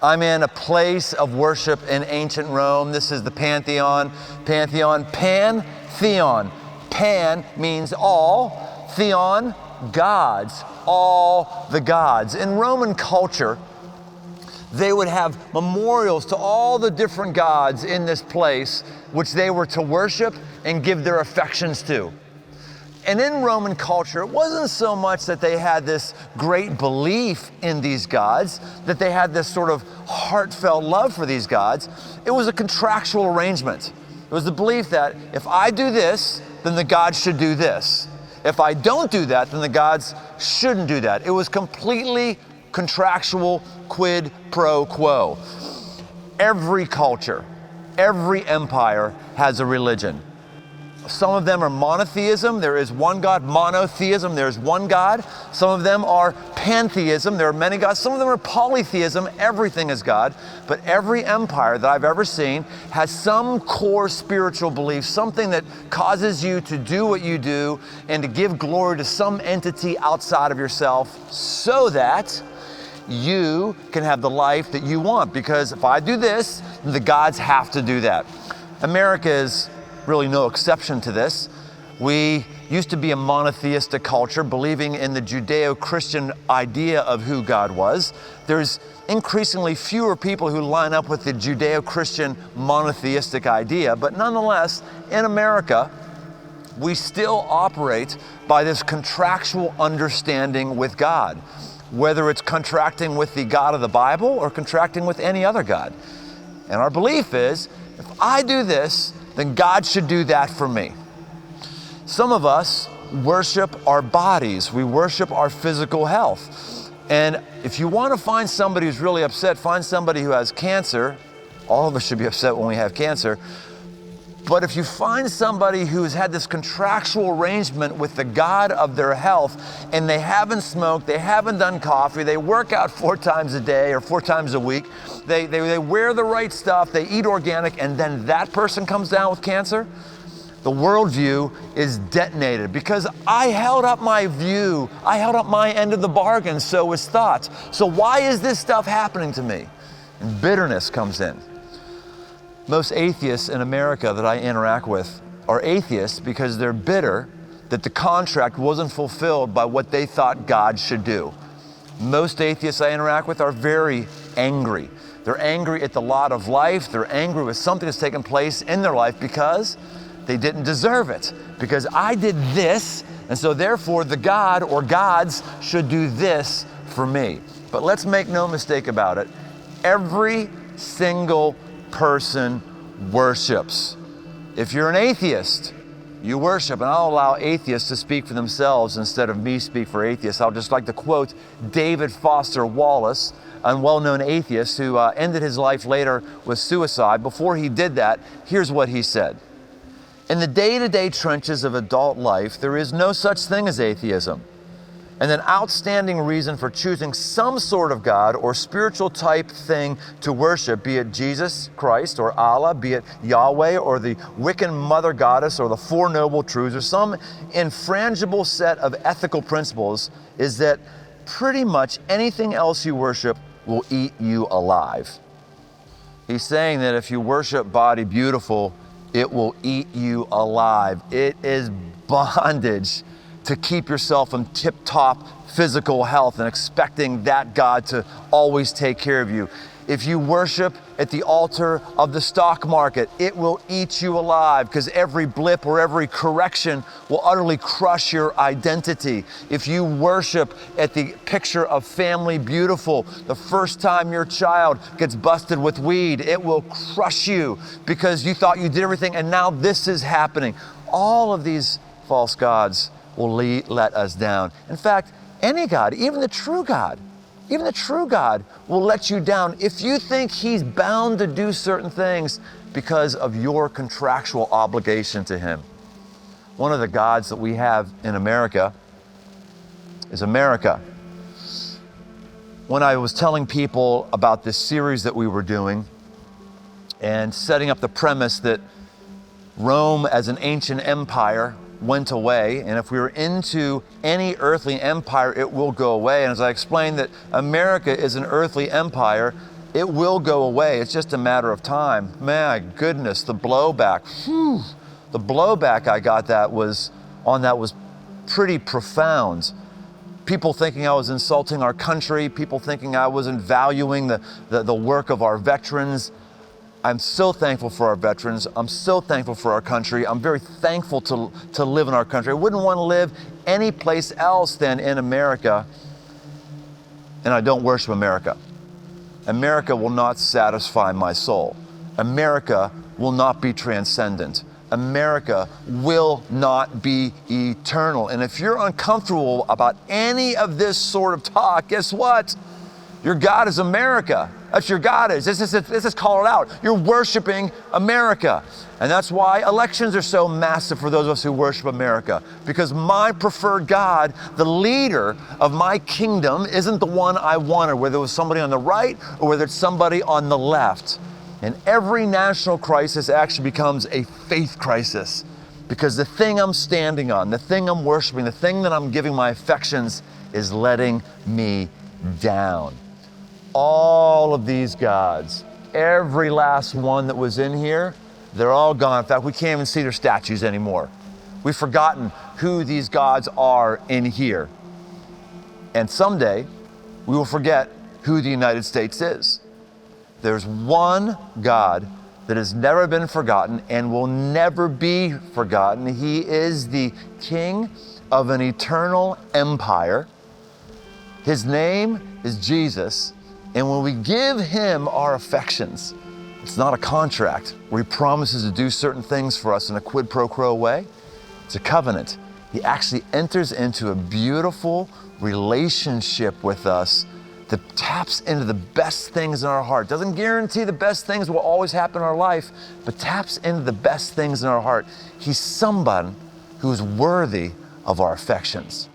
I'm in a place of worship in ancient Rome. This is the Pantheon. Pantheon. Pan means all. Theon, gods. All the gods. In Roman culture, they would have memorials to all the different gods in this place, which they were to worship and give their affections to. And in Roman culture, it wasn't so much that they had this great belief in these gods, that they had this sort of heartfelt love for these gods. It was a contractual arrangement. It was the belief that if I do this, then the gods should do this. If I don't do that, then the gods shouldn't do that. It was completely contractual, quid pro quo. Every culture, every empire has a religion. Some of them are monotheism, there is one God. Monotheism, there's one God. Some of them are pantheism, there are many gods. Some of them are polytheism, everything is God. But every empire that I've ever seen has some core spiritual belief, something that causes you to do what you do and to give glory to some entity outside of yourself so that you can have the life that you want. Because if I do this, the gods have to do that. America is really no exception to this. We used to be a monotheistic culture, believing in the Judeo-Christian idea of who God was. There's increasingly fewer people who line up with the Judeo-Christian monotheistic idea, but nonetheless, in America, we still operate by this contractual understanding with God, whether it's contracting with the God of the Bible or contracting with any other God. And our belief is, if I do this, then God should do that for me. Some of us worship our bodies. We worship our physical health. And if you want to find somebody who's really upset, find somebody who has cancer. All of us should be upset when we have cancer. But if you find somebody who's had this contractual arrangement with the God of their health, and they haven't smoked, they haven't done coffee, they work out 4 times a day or 4 times a week, they wear the right stuff, they eat organic, and then that person comes down with cancer, the worldview is detonated because I held up my view, I held up my end of the bargain, so was thoughts. So why is this stuff happening to me? And bitterness comes in. Most atheists in America that I interact with are atheists because they're bitter that the contract wasn't fulfilled by what they thought God should do. Most atheists I interact with are very angry. They're angry at the lot of life. They're angry with something that's taken place in their life because they didn't deserve it. Because I did this, and so therefore the God or gods should do this for me. But let's make no mistake about it. Every single person worships. If you're an atheist, you worship, and I'll allow atheists to speak for themselves instead of me speak for atheists. I'll just like to quote David Foster Wallace, a well-known atheist who ended his life later with suicide. Before he did that, here's what he said. In the day-to-day trenches of adult life, there is no such thing as atheism. And an outstanding reason for choosing some sort of God or spiritual type thing to worship, be it Jesus Christ or Allah, be it Yahweh or the Wiccan mother goddess or the Four Noble Truths or some infrangible set of ethical principles, is that pretty much anything else you worship will eat you alive. He's saying that if you worship Body Beautiful, it will eat you alive. It is bondage to keep yourself in tip-top physical health and expecting that God to always take care of you. If you worship at the altar of the stock market, it will eat you alive because every blip or every correction will utterly crush your identity. If you worship at the picture of Family Beautiful, the first time your child gets busted with weed, it will crush you because you thought you did everything and now this is happening. All of these false gods will let us down. In fact, any God, even the true God will let you down if you think He's bound to do certain things because of your contractual obligation to Him. One of the gods that we have in America is America. When I was telling people about this series that we were doing and setting up the premise that Rome as an ancient empire went away, and if we were into any earthly empire, it will go away. And as I explained that America is an earthly empire, It will go away. It's just a matter of time. My goodness, the blowback. Whew, the blowback I got was pretty profound. People thinking I was insulting our country, people thinking I wasn't valuing the work of our veterans. I'm so thankful for our veterans. I'm so thankful for our country. I'm very thankful to live in our country. I wouldn't want to live any place else than in America. And I don't worship America. America will not satisfy my soul. America will not be transcendent. America will not be eternal. And if you're uncomfortable about any of this sort of talk, guess what? Your God is America. That's your God is. This is call it out. You're worshiping America. And that's why elections are so massive for those of us who worship America. Because my preferred God, the leader of my kingdom, isn't the one I wanted, whether it was somebody on the right or whether it's somebody on the left. And every national crisis actually becomes a faith crisis, because the thing I'm standing on, the thing I'm worshiping, the thing that I'm giving my affections is letting me down. All of these gods, every last one that was in here, they're all gone. In fact, we can't even see their statues anymore. We've forgotten who these gods are in here. And someday, we will forget who the United States is. There's one God that has never been forgotten and will never be forgotten. He is the King of an eternal empire. His name is Jesus. And when we give him our affections, it's not a contract where he promises to do certain things for us in a quid pro quo way. It's a covenant. He actually enters into a beautiful relationship with us that taps into the best things in our heart. Doesn't guarantee the best things will always happen in our life, but taps into the best things in our heart. He's someone who is worthy of our affections.